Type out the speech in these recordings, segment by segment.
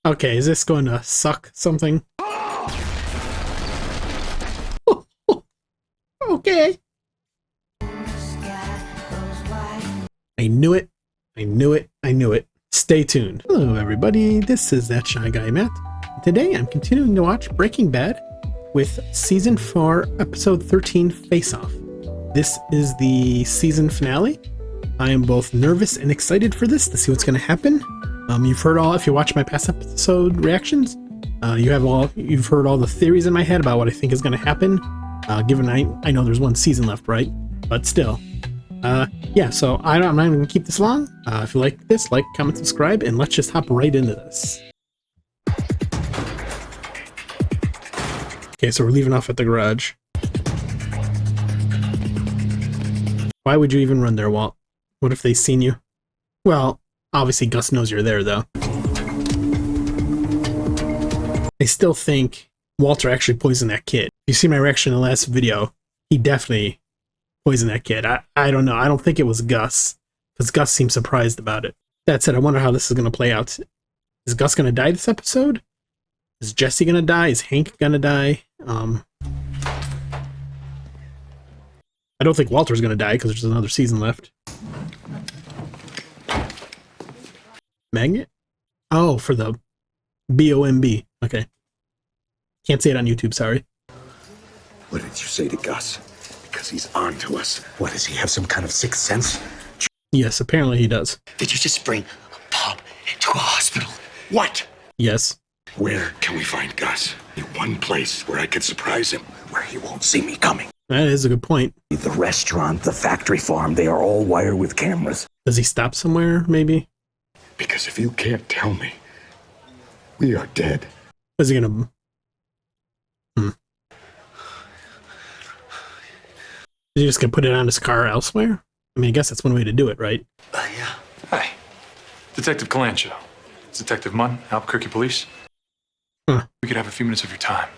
Okay, is this going to suck something? Okay. I knew it. I knew it. I knew it. Stay tuned. Hello, everybody. This is That Shy Guy Matt. Today, I'm continuing to watch Breaking Bad with Season 4, Episode 13, Face Off. This is the season finale. I am both nervous and excited for this to see what's going to happen. You've heard all, if you watch my past episode reactions, you've heard all the theories in my head about what I think is going to happen. Given I know there's one season left, right? But still. Yeah, so I'm not going to keep this long. If you like this, like, comment, subscribe, and let's just hop right into this. Okay, so we're leaving off at the garage. Why would you even run there, Walt? What if they've seen you? Well, obviously Gus knows you're there, though. I still think Walter actually poisoned that kid. You see my reaction in the last video, he definitely poisoned that kid. I don't know. I don't think it was Gus, because Gus seemed surprised about it. That said, I wonder how this is going to play out. Is Gus going to die this episode? Is Jesse going to die? Is Hank going to die? I don't think Walter's going to die because there's another season left. Magnet? Oh, for the BOMB. Okay. Can't say it on YouTube, sorry. What did you say to Gus? Because he's on to us. What, does he have some kind of sixth sense? Yes, apparently he does. Did you just bring a pup into a hospital? What? Yes. Where can we find Gus? In one place where I could surprise him, where he won't see me coming. That is a good point. The restaurant, the factory farm, they are all wired with cameras. Does he stop somewhere, maybe? Because if you can't tell me, we are dead. Is he gonna... Is he just gonna put it on his car elsewhere? I mean, I guess that's one way to do it, right? Yeah. Hi. Detective Calancho. It's Detective Munn, Albuquerque Police. Huh. We could have a few minutes of your time.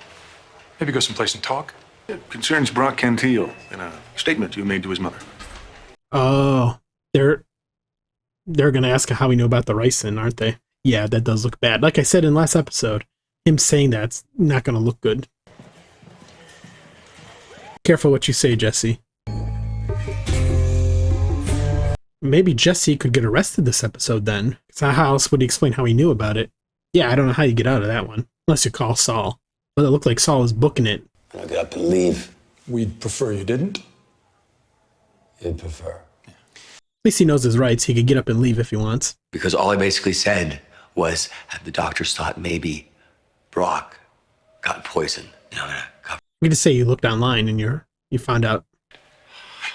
Maybe go someplace and talk. It concerns Brock Cantillo in a statement you made to his mother. Oh, they're gonna ask how we know about the ricin, aren't they? Yeah, that does look bad. Like I said in last episode, him saying that's not gonna look good. Careful what you say, Jesse. Maybe Jesse could get arrested this episode then. So how else would he explain how he knew about it? Yeah, I don't know how you get out of that one. Unless you call Saul. But it looked like Saul was booking it. I'll get up and leave. We'd prefer you didn't. You'd prefer. At least he knows his rights. He could get up and leave if he wants. Because all I basically said was, have the doctors thought maybe Brock got poisoned. You know, I'm gonna cover. We just say you looked online and you found out.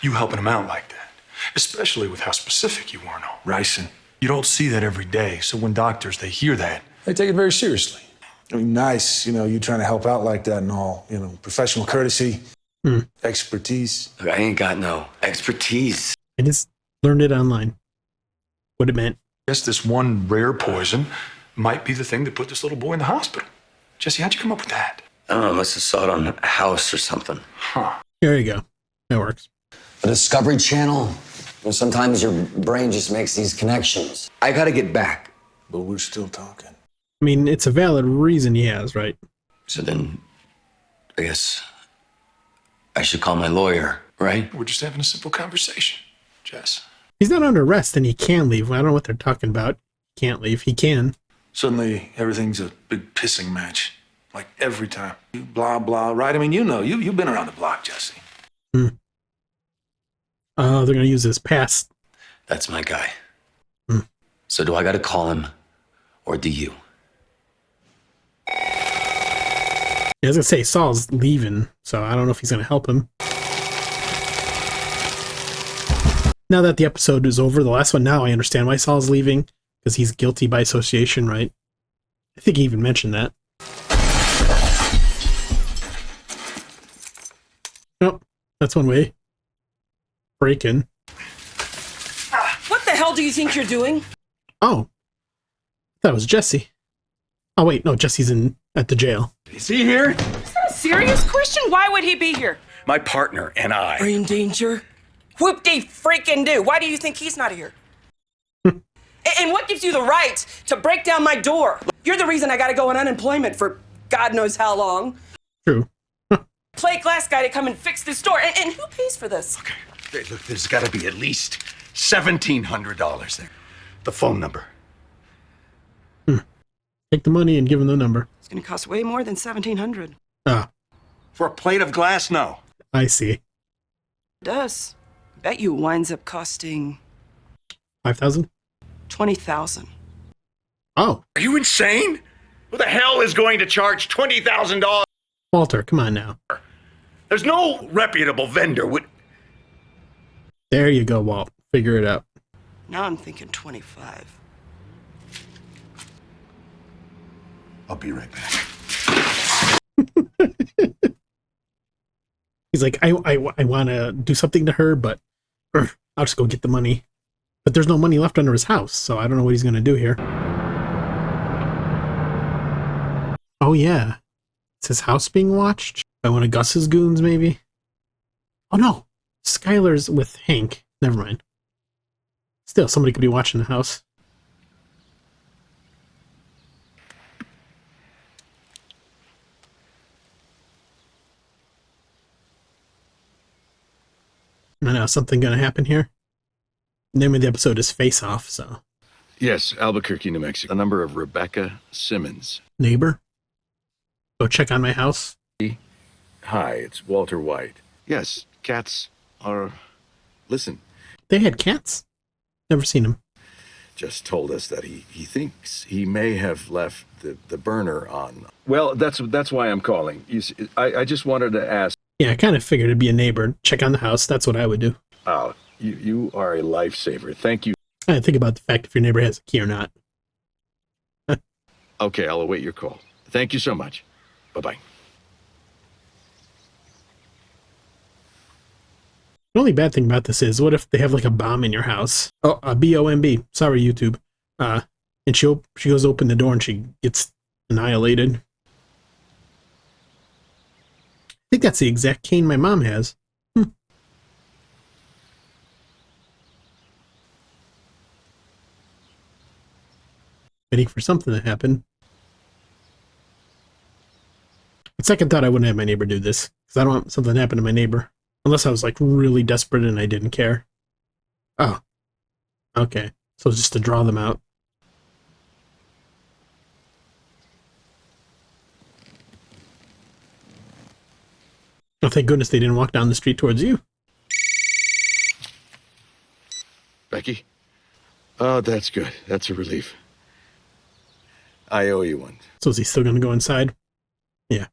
You helping him out like that, especially with how specific you were, no. Ricin. You don't see that every day, so when doctors, they hear that, they take it very seriously. I mean, nice, you trying to help out like that and all, professional courtesy, expertise. Look, I ain't got no expertise. I just learned it online. What it meant. I guess this one rare poison might be the thing that put this little boy in the hospital. Jesse, how'd you come up with that? I don't know, I must have saw it on a house or something. Huh. There you go. That works. The Discovery Channel, sometimes your brain just makes these connections. I gotta get back. But we're still talking. I mean, it's a valid reason he has, right? So then, I guess I should call my lawyer, right? We're just having a simple conversation, Jess. He's not under arrest and he can leave. I don't know what they're talking about. He can't leave. He can. Suddenly, everything's a big pissing match. Like every time. Blah, blah, right? I mean, you've been around the block, Jesse. They're going to use his past. That's my guy. So do I gotta call him, or do you? I was going to say, Saul's leaving, so I don't know if he's going to help him. Now that the episode is over, the last one, now I understand why Saul's leaving, because he's guilty by association, right? I think he even mentioned that. Nope, that's one way. Break in. What the hell do you think you're doing? Oh, that was Jesse. Oh wait, no, Jesse's at the jail. Is he here? Is that a serious question? Why would he be here? My partner and I. Are you in danger? Whoop-de-freaking-do. Why do you think he's not here? And what gives you the right to break down my door? You're the reason I gotta go on unemployment for God knows how long. True. Play glass guy to come and fix this door. And who pays for this? Okay. Hey, look, there's got to be at least $1,700 there. The phone number. Take the money and give him the number. It's gonna cost way more than $1,700. Ah, For a plate of glass? No. I see. It does. Bet you winds up costing 5,000? $20,000. Oh, Are you insane? Who the hell is going to charge $20,000? Walter, come on now. There's no reputable vendor would. There you go, Walt. Figure it out. Now I'm thinking 25. I'll be right back. He's like, I want to do something to her, but I'll just go get the money. But there's no money left under his house, so I don't know what he's going to do here. Oh, yeah. Is his house being watched? By one of Gus's goons, maybe? Oh, no. Skylar's with Hank. Never mind. Still, somebody could be watching the house. I know, something gonna happen here. The name of the episode is Face Off, so. Yes, Albuquerque, New Mexico. A number of Rebecca Simmons. Neighbor? Go check on my house. Hi, it's Walter White. Yes, cats are... Listen, They had cats? Never seen them. just told us that he thinks he may have left the burner on. Well, that's why I'm calling. You see, I just wanted to ask... Yeah, I kind of figured it'd be a neighbor. Check on the house. That's what I would do. Oh, you are a lifesaver. Thank you. I didn't think about the fact if your neighbor has a key or not. Okay, I'll await your call. Thank you so much. Bye-bye. The only bad thing about this is, what if they have like a bomb in your house? Oh, a B-O-M-B. Sorry, YouTube. And she goes to open the door and she gets annihilated. I think that's the exact cane my mom has. Waiting for something to happen. On second thought, I wouldn't have my neighbor do this, because I don't want something to happen to my neighbor. Unless I was like really desperate and I didn't care. Oh. Okay. So it's just to draw them out. Oh, thank goodness they didn't walk down the street towards you. Becky? Oh, that's good. That's a relief. I owe you one. So is he still going to go inside? Yeah.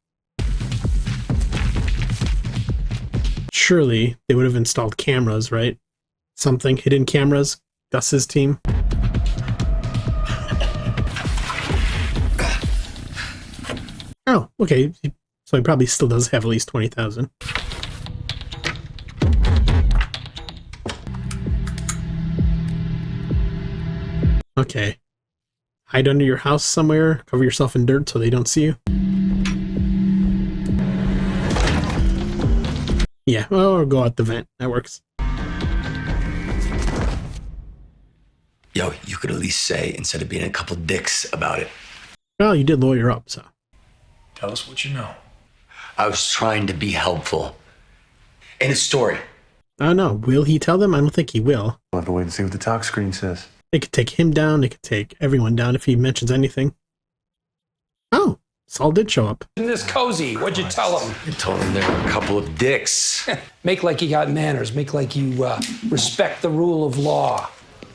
Surely they would have installed cameras, right? Something. Hidden cameras. Gus's team. Oh, okay. So he probably still does have at least 20,000. Okay. Hide under your house somewhere. Cover yourself in dirt so they don't see you. Yeah, or go out the vent. That works. Yo, you could at least say, instead of being a couple dicks about it. Well, you did lawyer up, so. Tell us what you know. I was trying to be helpful. In a story. I don't know. Will he tell them? I don't think he will. We'll have to wait and see what the talk screen says. They could take him down. They could take everyone down if he mentions anything. Oh, Saul did show up. Isn't this cozy? What'd you tell him? I told him they were a couple of dicks. Make like you got manners. Make like you respect the rule of law.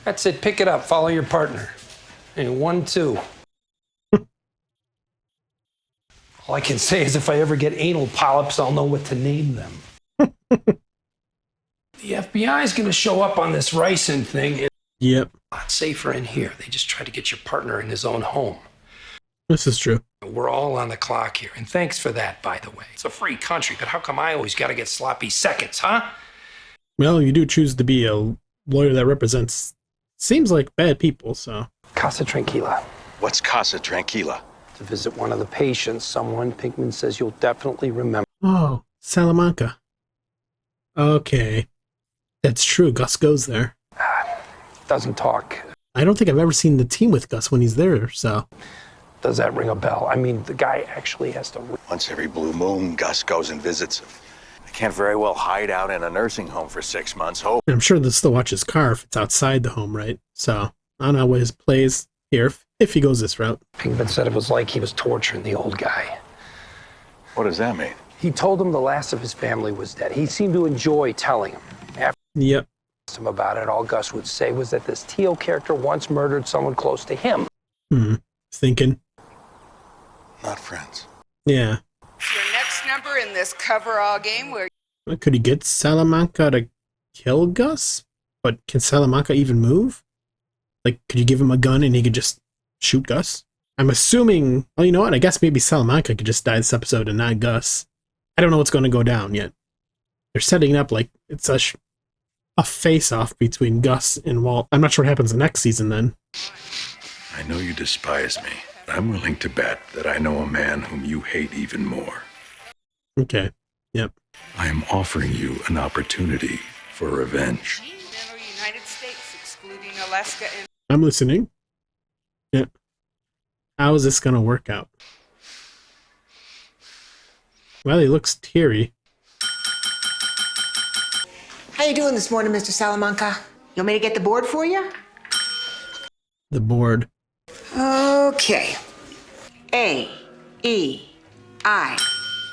That's it. Pick it up. Follow your partner. Hey, 1, 2. All I can say is if I ever get anal polyps, I'll know what to name them. The FBI is going to show up on this ricin thing. It's Yep, a lot safer in here. They just try to get your partner in his own home. this is true. We're all on the clock here. And thanks for that, by the way. It's a free country, but how come I always got to get sloppy seconds, huh? Well, you do choose to be a lawyer that represents, seems like bad people, so. Casa Tranquila. What's Casa Tranquila? To visit one of the patients, someone Pinkman says you'll definitely remember. Oh, Salamanca. Okay. That's true. Gus goes there. Doesn't talk. I don't think I've ever seen the team with Gus when he's there, so. Does that ring a bell? I mean, the guy actually has to... Once every blue moon, Gus goes and visits him. They can't very well hide out in a nursing home for 6 months. And I'm sure they'll still watch his car if it's outside the home, right? So I don't know what his plays here if he goes this route. Pinkman said it was like he was torturing the old guy. What does that mean? He told him the last of his family was dead. He seemed to enjoy telling him. After Yep. he asked him about it, all Gus would say was that this Teal character once murdered someone close to him. Thinking. Not friends. Yeah. Your next number in this coverall game where... Could he get Salamanca to kill Gus? But can Salamanca even move? Like, could you give him a gun and he could just shoot Gus? I'm assuming... Well, you know what? I guess maybe Salamanca could just die this episode and not Gus. I don't know what's going to go down yet. They're setting it up like it's a face-off between Gus and Walt. I'm not sure what happens next season then. I know you despise me. I'm willing to bet that I know a man whom you hate even more. Okay. Yep. I am offering you an opportunity for revenge. United States, excluding Alaska and... I'm listening. Yeah. How is this going to work out? Well, he looks teary. How you doing this morning, Mr. Salamanca? You want me to get the board for you? The board. Okay. A, E, I,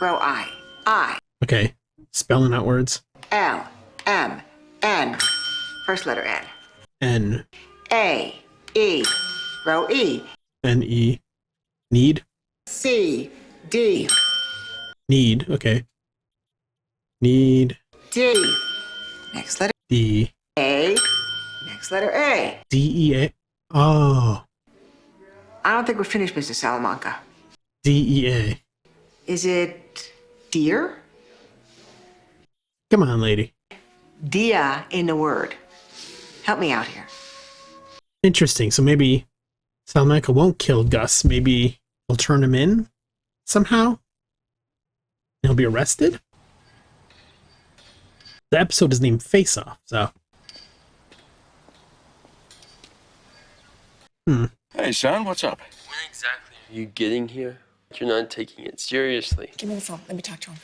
row I, Okay. Spelling out words. L, M, N, first letter N. N. A, E, row E. N-E. Need. C, D, Need. Okay. Need. D. Next letter D. A. Next letter A. D-E-A. Oh. I don't think we're finished, Mr. Salamanca. D-E-A. Is it deer? Come on, lady. Dia in the word. Help me out here. Interesting. So maybe Salamanca won't kill Gus. Maybe he'll turn him in somehow. He'll be arrested. The episode is named Face Off, so. Hey, son, what's up? Where exactly are you getting here? You're not taking it seriously. Give me the phone. Let me talk to him.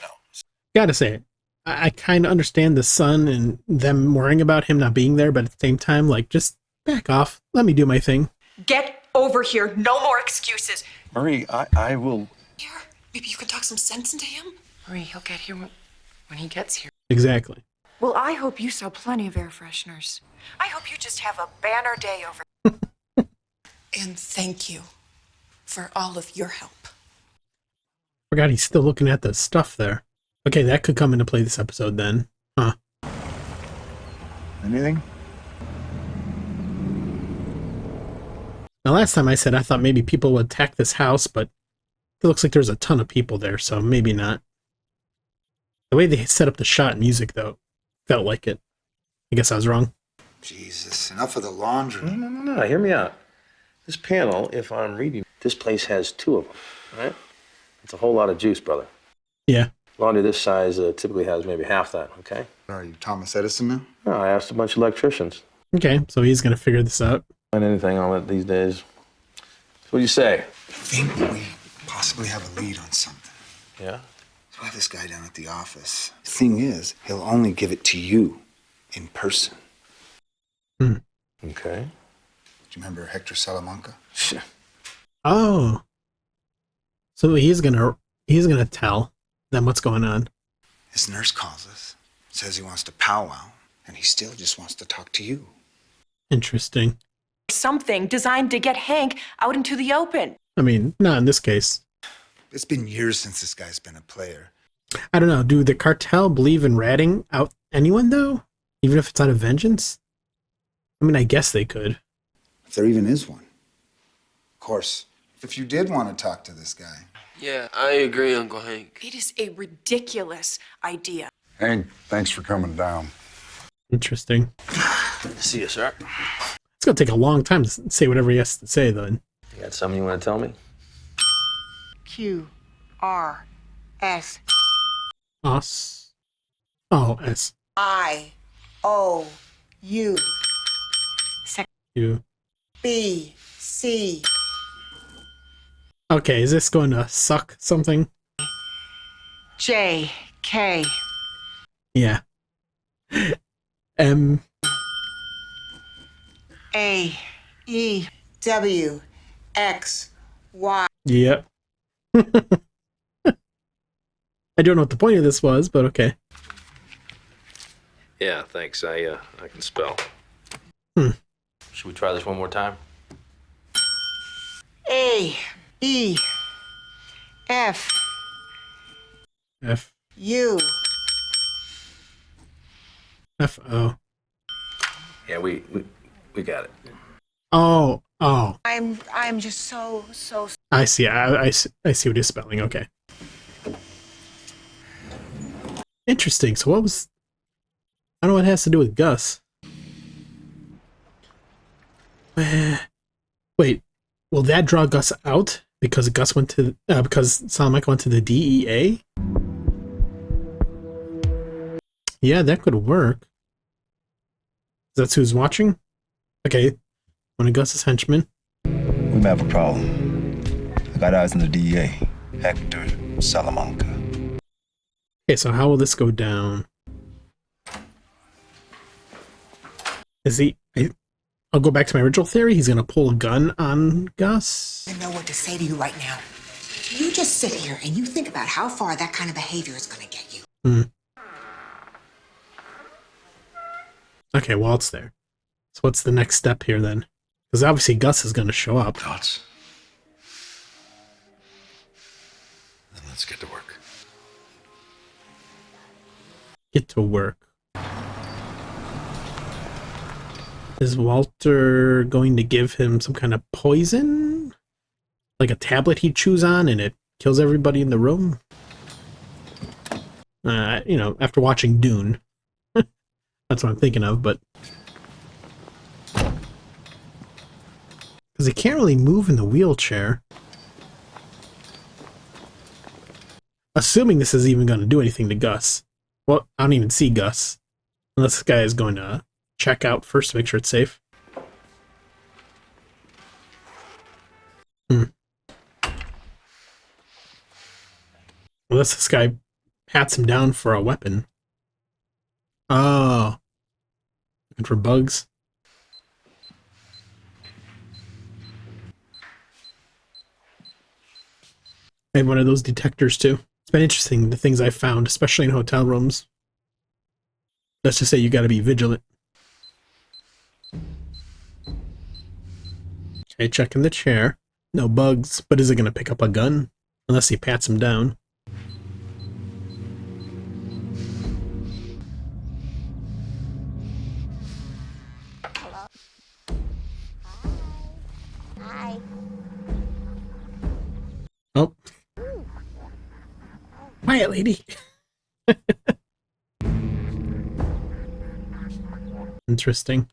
Gotta say it. I kind of understand the son and them worrying about him not being there, but at the same time, like, just back off. Let me do my thing. Get over here. No more excuses. Marie, I will... Here, maybe you can talk some sense into him. Marie, he'll get here when he gets here. Exactly. Well, I hope you sell plenty of air fresheners. I hope you just have a banner day over. And thank you for all of your help. Forgot he's still looking at the stuff there. Okay, that could come into play this episode then. Huh. Anything? Now, last time I said I thought maybe people would attack this house, but it looks like there's a ton of people there, so maybe not. The way they set up the shot and music, though, felt like it. I guess I was wrong. Jesus, enough of the laundry. No, hear me out. This panel, if I'm reading, this place has 2 of them, right? It's a whole lot of juice, brother. Yeah. Laundry this size typically has maybe half that, okay? Are you Thomas Edison now? No, I asked a bunch of electricians. Okay, so he's going to figure this out. Find anything on it these days. What do you say? I think we possibly have a lead on something. Yeah? So I have this guy down at the office. The thing is, he'll only give it to you in person. Okay. Do you remember Hector Salamanca? Oh. So he's gonna tell them what's going on. His nurse calls us, says he wants to powwow, and he still just wants to talk to you. Interesting. Something designed to get Hank out into the open. I mean, not in this case. It's been years since this guy's been a player. I don't know. Do the cartel believe in ratting out anyone, though? Even if it's out of vengeance? I mean, I guess they could. If there even is one. Of course, if you did want to talk to this guy. Yeah, I agree, Uncle Hank. It is a ridiculous idea. Hank, thanks for coming down. Interesting. See you, sir. It's going to take a long time to say whatever he has to say, then. You got something you want to tell me? Q, R, S. Us. Oh, S. I, O, U. You. B, C. Okay, is this going to suck something? J, K. Yeah. M. A, E, W, X, Y. Yep. I don't know what the point of this was, but okay. Yeah, thanks. I can spell. Should we try this one more time? A, E, F, F. U. F. O. Yeah, we got it. Oh. Oh. I'm just so. I see. I see what he's spelling. Okay. Interesting. So what was... I don't know what it has to do with Gus. Wait. Will that draw Gus out? Because Gus went to... because Salamanca went to the DEA? Yeah, that could work. That's who's watching? Okay. One of Gus's henchmen. We may have a problem. I got eyes on the DEA. Hector Salamanca. Okay, so how will this go down? Is he... I'll go back to my original theory. He's going to pull a gun on Gus. I know what to say to you right now. You just sit here and you think about how far that kind of behavior is going to get you. Okay, well, it's there. So what's the next step here then? Because obviously Gus is going to show up. Thoughts? Then let's get to work. Get to work. Is Walter going to give him some kind of poison? Like a tablet he chews on and it kills everybody in the room? You know, after watching Dune. That's what I'm thinking of, but... Because he can't really move in the wheelchair. Assuming this is even going to do anything to Gus. Well, I don't even see Gus. Unless this guy is going to check out first to make sure it's safe. Unless this guy pats him down for a weapon. Oh. Looking for bugs. I have one of those detectors too. It's been interesting, the things I've found, especially in hotel rooms. Let's just say you got to be vigilant. Okay, checking the chair. No bugs, but is it going to pick up a gun? Unless he pats him down. Oh. Quiet, lady. Interesting.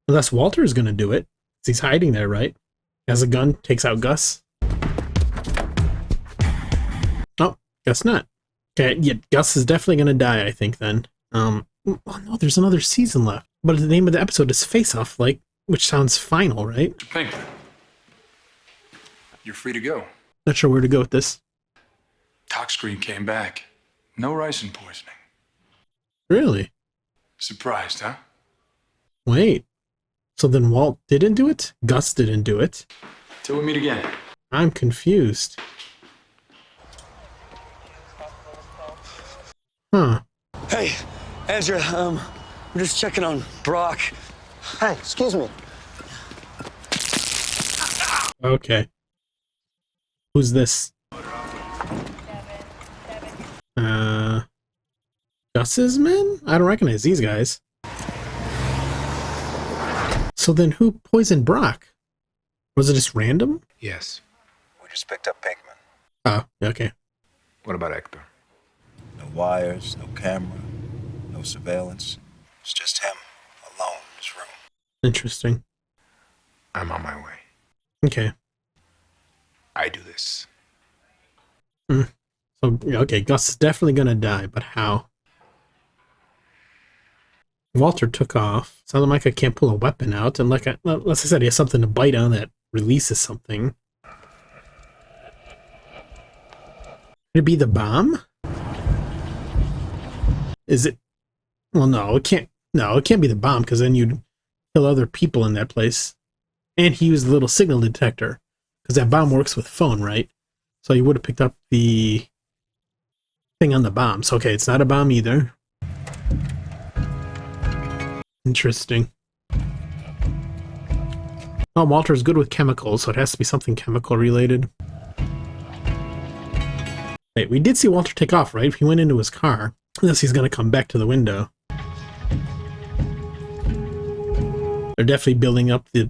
Unless Walter is going to do it. He's hiding there, right? Has a gun, takes out Gus. Oh, guess not. Okay, yeah, Gus is definitely going to die, I think, then. Oh no, there's another season left. But the name of the episode is Face Off, like, which sounds final, right? Think. You're free to go. Not sure where to go with this. Tox screen came back. No ricin poisoning. Really? Surprised, huh? Wait. So then Walt didn't do it? Gus didn't do it? Till we meet again. I'm confused. Huh. Hey, Ezra, we're just checking on Brock. Hey, excuse me. Okay. Who's this? Gus's men? I don't recognize these guys. So then who poisoned Brock? Was it just random? Yes. We just picked up Pinkman. Oh, okay. What about Hector? No wires, no camera, no surveillance. It's just him, alone in his room. Interesting. I'm on my way. Okay. I do this. So, okay, Gus is definitely gonna die, but how? Walter took off. Salamanca can't pull a weapon out, and like I said, he has something to bite on that releases something. Could it be the bomb? Is it? Well, no, it can't. No, it can't be the bomb, because then you'd kill other people in that place. And he used the little signal detector, because that bomb works with phone, right? So he would have picked up the thing on the bomb. So, okay, it's not a bomb either. Interesting. Oh, Walter's good with chemicals, so it has to be something chemical related. Wait, we did see Walter take off, right? He went into his car. Unless he's going to come back to the window. They're definitely building up the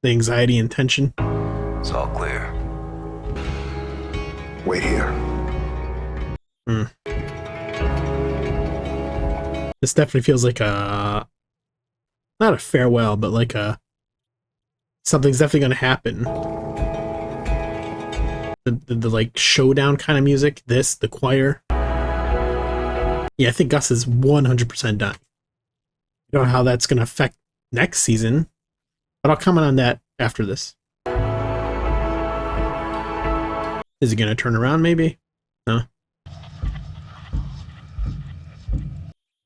anxiety and tension. It's all clear. Wait here. This definitely feels like a... not a farewell, but like a... something's definitely going to happen. The like showdown kind of music. This, the choir. Yeah, I think Gus is 100% done. I don't know how that's going to affect next season, but I'll comment on that after this. Is he going to turn around, maybe? No.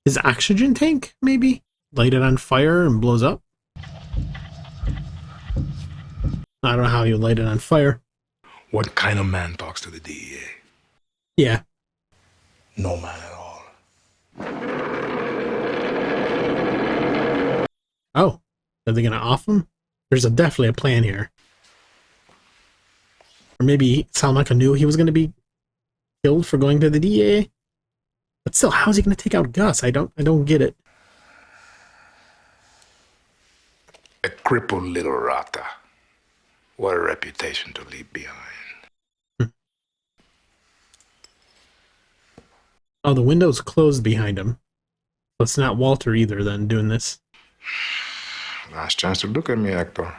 His oxygen tank, maybe? Light it on fire and blows up? I don't know how you light it on fire. What kind of man talks to the DEA? Yeah. No man at all. Oh, are they going to off him? There's definitely a plan here. Or maybe Salamanca knew he was going to be killed for going to the DEA. But still, how is he going to take out Gus? I don't get it. A crippled little rata. What a reputation to leave behind. Oh, the window's closed behind him. So it's not Walter either then doing this. Last chance to look at me, Hector.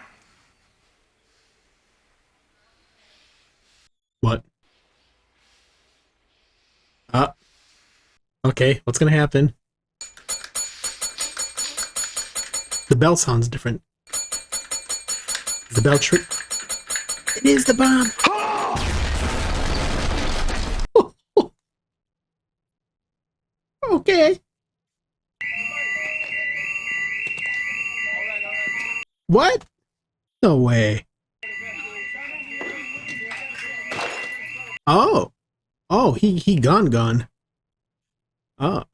What? Okay, what's gonna happen? The bell sounds different. Is the bell trick? It is the bomb! Okay. What? No way. Oh. Oh, he gone. Oh.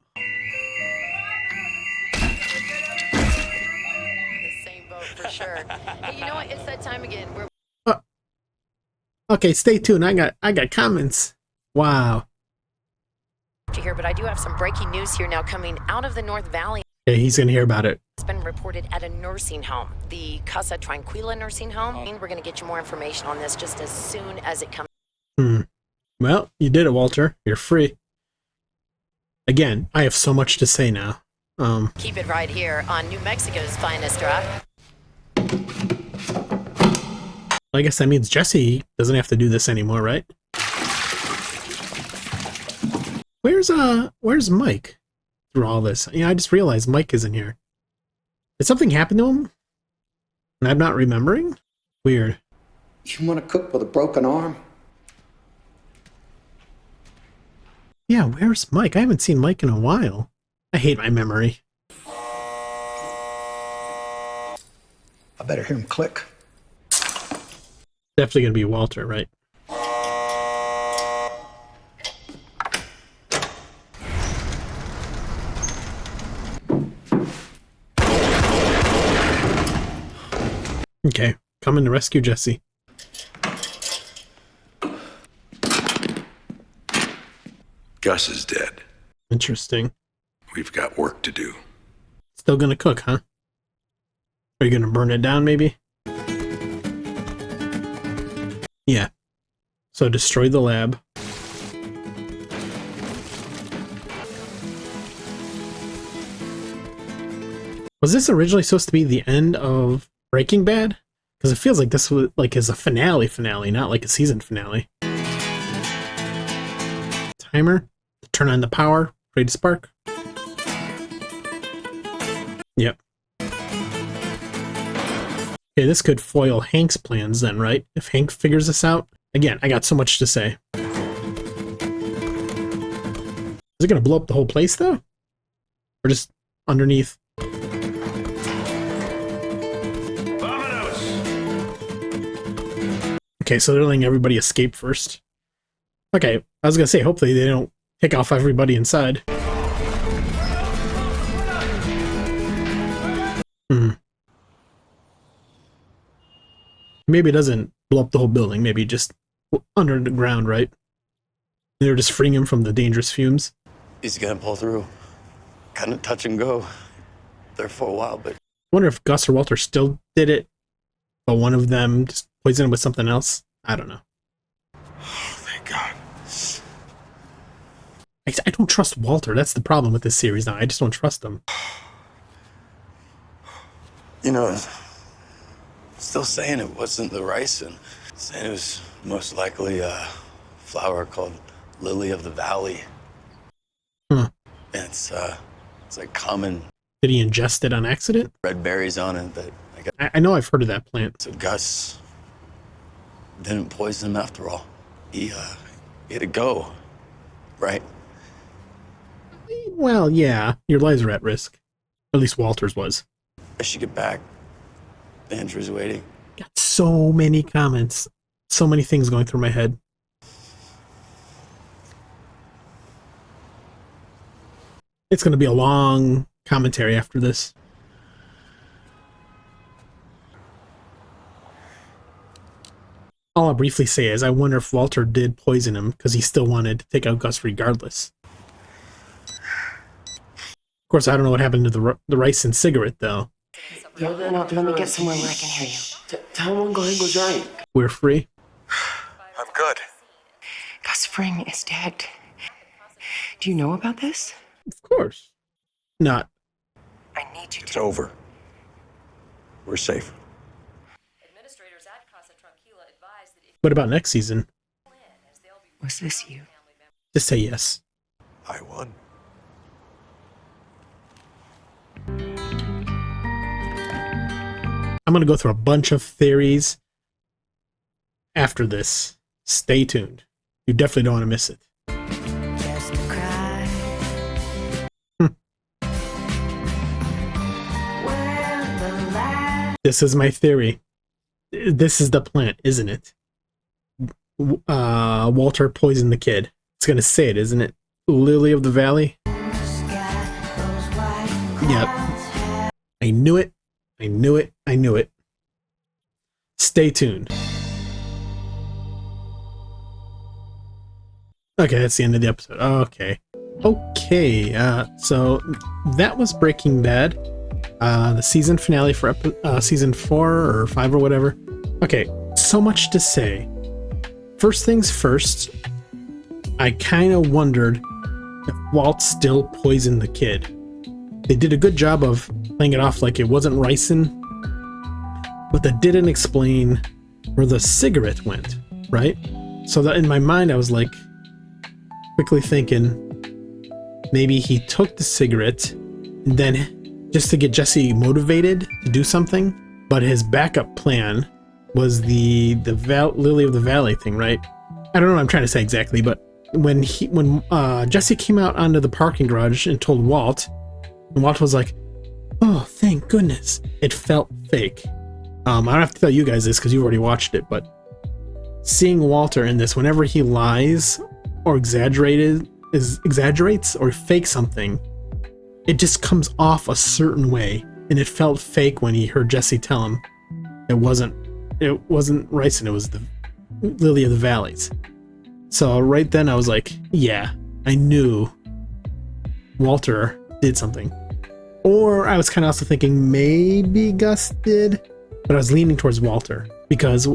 Same boat for sure. Hey, you know what? It's that time again. Okay, stay tuned. I got comments. Wow. Here, but I do have some breaking news here now coming out of the North Valley. Okay, he's gonna hear about it. It's been reported at a nursing home, the Casa Tranquila nursing home. We're going to get you more information on this just as soon as it comes. Well, you did it, Walter. You're free. Again, I have so much to say now. Keep it right here on New Mexico's finest drive. I guess that means Jesse doesn't have to do this anymore, right? Where's Mike through all this? You know, I just realized Mike isn't here. Did something happen to him? And I'm not remembering? Weird. You want to cook with a broken arm? Yeah, where's Mike? I haven't seen Mike in a while. I hate my memory. I better hear him click. Definitely gonna be Walter, right? Okay, coming to rescue Jesse. Gus is dead. Interesting. We've got work to do. Still gonna cook, huh? Are you gonna burn it down, maybe? Yeah. So destroy the lab. Was this originally supposed to be the end of Breaking Bad? Because it feels like this was like is a finale, not like a season finale. Timer. Turn on the power. Ready to spark. Yep. Okay, this could foil Hank's plans then, right? If Hank figures this out. Again, I got so much to say. Is it going to blow up the whole place, though? Or just underneath? Okay, so they're letting everybody escape first. Okay, I was going to say, hopefully they don't take off everybody inside. Maybe it doesn't blow up the whole building. Maybe just under the ground, right? They're just freeing him from the dangerous fumes. He's gonna pull through. Kind of touch and go there for a while, but... I wonder if Gus or Walter still did it, but one of them just poisoned him with something else. I don't know. Oh, thank God. I don't trust Walter. That's the problem with this series now. I just don't trust him. You know, still saying it wasn't the ricin. Saying it was most likely a flower called lily of the valley. Huh. And it's like common. Did he ingest it on accident? Red berries on it that I know I've heard of that plant. So Gus didn't poison him after all. He had to go, right? Well, yeah, your lives are at risk. At least Walter's was. I should get back. Andrew's waiting. Got so many comments. So many things going through my head. It's going to be a long commentary after this. All I'll briefly say is I wonder if Walter did poison him because he still wanted to take out Gus regardless. Of course, I don't know what happened to the rice and cigarette, though. Let me get somewhere where I can hear you. Tell him Uncle Johnny. We're free. I'm good. Gus Fring is dead. Do you know about this? Of course. Not. I need you It's over. We're safe. What about next season? Was this you? Just say yes. I won. I'm going to go through a bunch of theories after this. Stay tuned. You definitely don't want to miss it. This is my theory. This is the plant, isn't it? Walter poisoned the kid. It's going to say it, isn't it? Lily of the Valley? Yep. I knew it. I knew it. I knew it. Stay tuned. Okay, that's the end of the episode. Okay. Okay, so that was Breaking Bad. The season finale for season 4 or 5 or whatever. Okay, so much to say. First things first, I kind of wondered if Walt still poisoned the kid. They did a good job of playing it off like it wasn't ricin, but that didn't explain where the cigarette went, right? So that in my mind, I was like, quickly thinking, maybe he took the cigarette and then just to get Jesse motivated to do something, but his backup plan was the Lily of the Valley thing, right? I don't know what I'm trying to say exactly, but when Jesse came out onto the parking garage and told Walt, and Walt was like, "Oh, thank goodness," it felt fake. I don't have to tell you guys this because you've already watched it, but seeing Walter in this, whenever he lies or exaggerates or fakes something, it just comes off a certain way, and it felt fake when he heard Jesse tell him it wasn't ricin, it was the Lily of the Valleys. So right then I was like, yeah, I knew Walter did something. Or I was kind of also thinking maybe Gus did, but I was leaning towards Walter because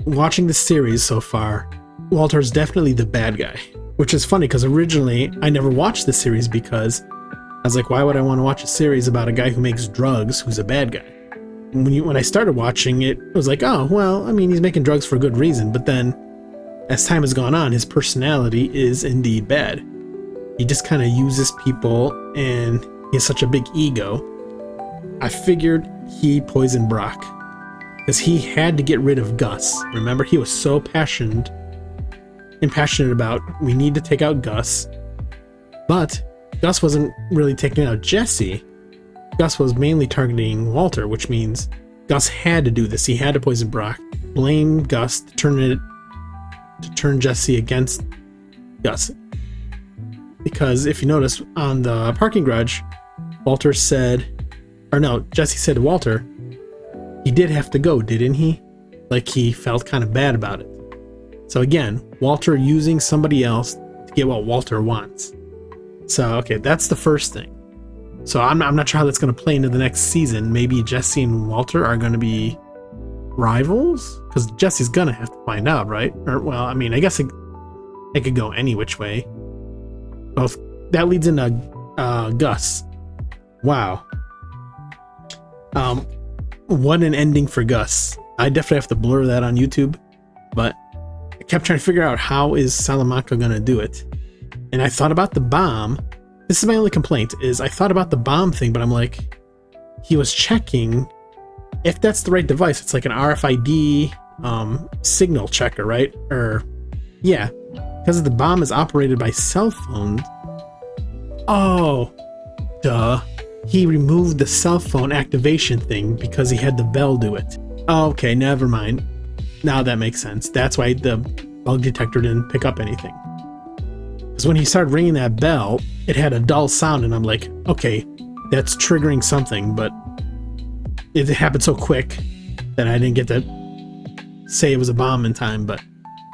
watching the series so far, Walter's definitely the bad guy, which is funny because originally I never watched the series because I was like, why would I want to watch a series about a guy who makes drugs who's a bad guy? When I started watching it, I was like, oh, well, I mean, he's making drugs for a good reason. But then as time has gone on, his personality is indeed bad. He just kind of uses people and he has such a big ego. I figured he poisoned Brock because he had to get rid of Gus. Remember, he was so impassioned about we need to take out Gus. But Gus wasn't really taking out Jesse. Gus was mainly targeting Walter, which means Gus had to do this. He had to poison Brock, blame Gus to turn Jesse against Gus. Because if you notice on the parking garage, Walter said, or no, Jesse said to Walter, he did have to go, didn't he? Like he felt kind of bad about it. So again, Walter using somebody else to get what Walter wants. So, okay, that's the first thing. So I'm not sure how that's going to play into the next season. Maybe Jesse and Walter are going to be rivals? Because Jesse's going to have to find out, right? Or, well, I mean, I guess it could go any which way. Both. That leads into Gus. Wow. What an ending for Gus. I definitely have to blur that on YouTube. But I kept trying to figure out how is Salamanca going to do it. And I thought about the bomb. This is my only complaint, is I thought about the bomb thing, but I'm like, he was checking if that's the right device. It's like an RFID signal checker, right? Or, yeah, because the bomb is operated by cell phones. Oh, duh. He removed the cell phone activation thing because he had the bell do it. Okay, never mind. Now that makes sense. That's why the bug detector didn't pick up anything. Because when he started ringing that bell, it had a dull sound, and I'm like, okay, that's triggering something, but it happened so quick that I didn't get to say it was a bomb in time. But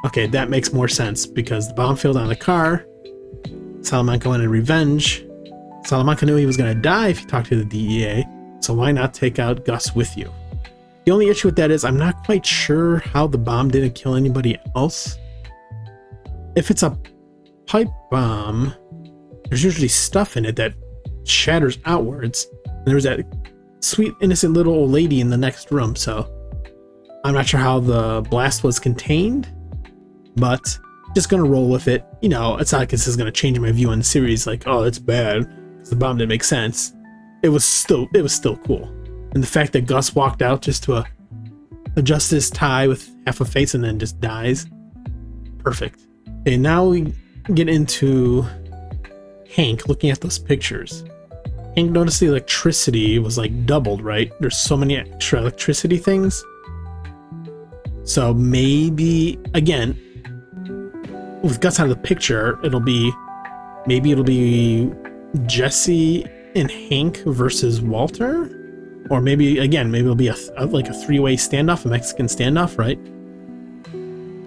okay, that makes more sense because the bomb failed on the car. Salamanca wanted revenge. Salamanca knew he was going to die if he talked to the DEA, so why not take out Gus with you? The only issue with that is I'm not quite sure how the bomb didn't kill anybody else. If it's a pipe bomb, there's usually stuff in it that shatters outwards. And there's that sweet, innocent little old lady in the next room, so I'm not sure how the blast was contained, but just gonna roll with it. You know, it's not like this is gonna change my view on the series, like, oh, it's bad, because the bomb didn't make sense. It was still cool. And the fact that Gus walked out just to adjust his tie with half a face and then just dies. Perfect. Okay, now we get into Hank looking at those pictures. Hank noticed the electricity was like doubled, right? There's so many extra electricity things. So maybe, again, with Gus out of the picture, it'll be Jesse and Hank versus Walter. Or maybe it'll be like a three-way standoff, a Mexican standoff, right?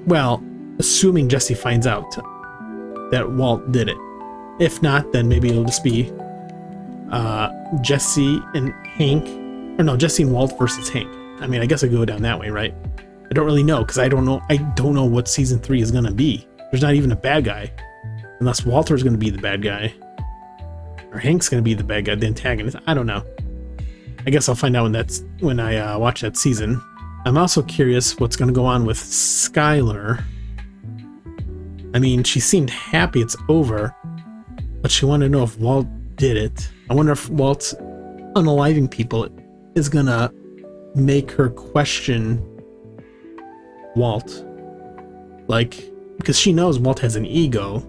Well, assuming Jesse finds out that Walt did it. If not, then maybe it'll just be Jesse and Hank, or no, Jesse and Walt versus Hank. I mean, I guess I go down that way, right? I don't really know, because I don't know what season 3 is gonna be. There's not even a bad guy, unless Walter's gonna be the bad guy, or Hank's gonna be the bad guy, the antagonist. I don't know. I guess I'll find out when I watch that season. I'm also curious what's going to go on with Skylar. I mean, she seemed happy it's over, but she wanted to know if Walt did it. I wonder if Walt's unaliving people is going to make her question Walt. Like, because she knows Walt has an ego,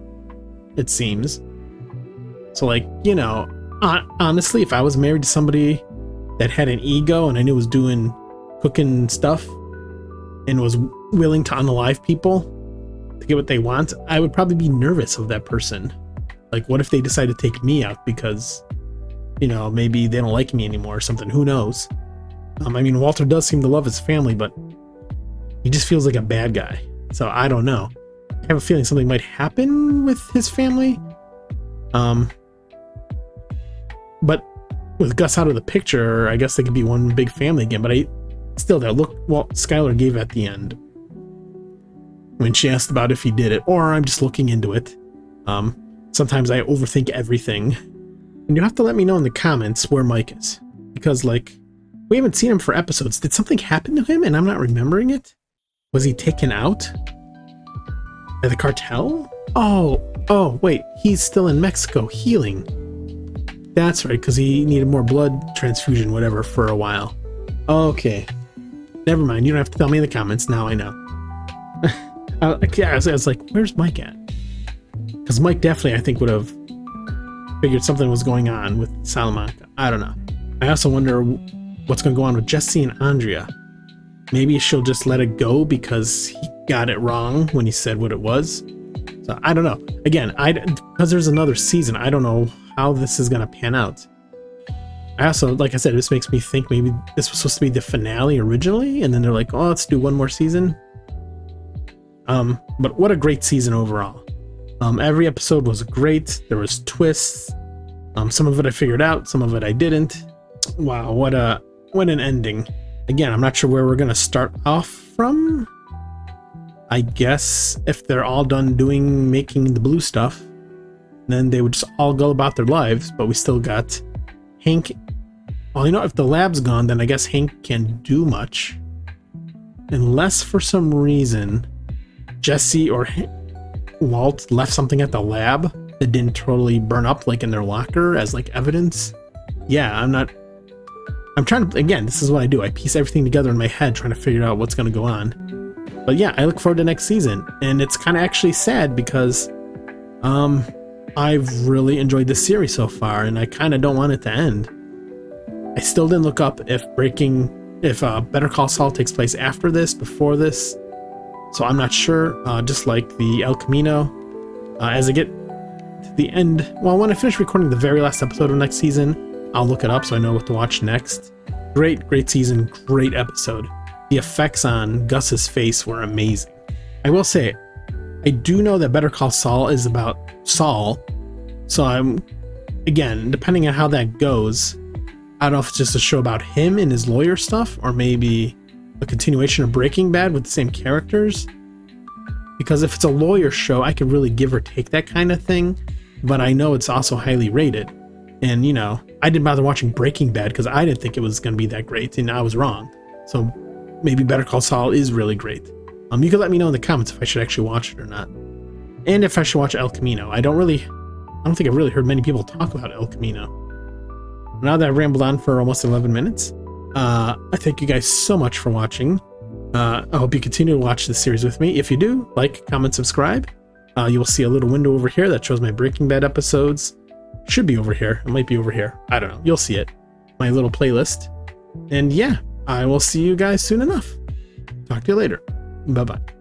it seems. So, like, you know, honestly, if I was married to somebody that had an ego and I knew was doing cooking stuff and was willing to unalive people to get what they want, I would probably be nervous of that person. Like, what if they decide to take me out because, you know, maybe they don't like me anymore or something? Who knows? I mean, Walter does seem to love his family, but he just feels like a bad guy. So I don't know. I have a feeling something might happen with his family. But with Gus out of the picture, I guess they could be one big family again. But that look Walt Skylar gave at the end when she asked about if he did it, or I'm just looking into it. Sometimes I overthink everything, and you have to let me know in the comments where Mike is, because like we haven't seen him for episodes. Did something happen to him and I'm not remembering it? Was he taken out by the cartel? Oh wait, he's still in Mexico healing. That's right, because he needed more blood transfusion, whatever, for a while. Okay. Never mind, you don't have to tell me in the comments, now I know. I was like, where's Mike at? Because Mike definitely, I think, would have figured something was going on with Salamanca. I don't know. I also wonder what's going to go on with Jesse and Andrea. Maybe she'll just let it go because he got it wrong when he said what it was. So I don't know. Again, because there's another season, I don't know how this is going to pan out. I also, like I said, this makes me think maybe this was supposed to be the finale originally, and then they're like, oh, let's do one more season. But what a great season overall. Every episode was great. There was twists. Some of it I figured out, some of it I didn't. Wow, what an ending. Again, I'm not sure where we're gonna start off from. I guess if they're all done making the blue stuff, then they would just all go about their lives, but we still got Hank. Well, if the lab's gone, then I guess Hank can't do much. Unless for some reason Jesse or Walt left something at the lab that didn't totally burn up, like in their locker as like evidence. Yeah, I'm trying to, again, this is what I do. I piece everything together in my head trying to figure out what's going to go on. But yeah, I look forward to next season. And it's kind of actually sad because I've really enjoyed this series so far, and I kind of don't want it to end. I still didn't look up if Better Call Saul takes place after this, before this. So I'm not sure, just like the El Camino. As I get to the end, well, when I finish recording the very last episode of next season, I'll look it up so I know what to watch next. Great season, great episode. The effects on Gus's face were amazing. I will say, I do know that Better Call Saul is about Saul, so again, depending on how that goes, I don't know if it's just a show about him and his lawyer stuff, or maybe a continuation of Breaking Bad with the same characters. Because if it's a lawyer show, I could really give or take that kind of thing, but I know it's also highly rated. And, I didn't bother watching Breaking Bad because I didn't think it was going to be that great, and I was wrong. So maybe Better Call Saul is really great. You can let me know in the comments if I should actually watch it or not. And if I should watch El Camino. I don't think I've really heard many people talk about El Camino. Now that I've rambled on for almost 11 minutes, I thank you guys so much for watching. I hope you continue to watch this series with me. If you do, like, comment, subscribe. You will see a little window over here that shows my Breaking Bad episodes. Should be over here. It might be over here. I don't know. You'll see it. My little playlist. And yeah, I will see you guys soon enough. Talk to you later. Bye-bye.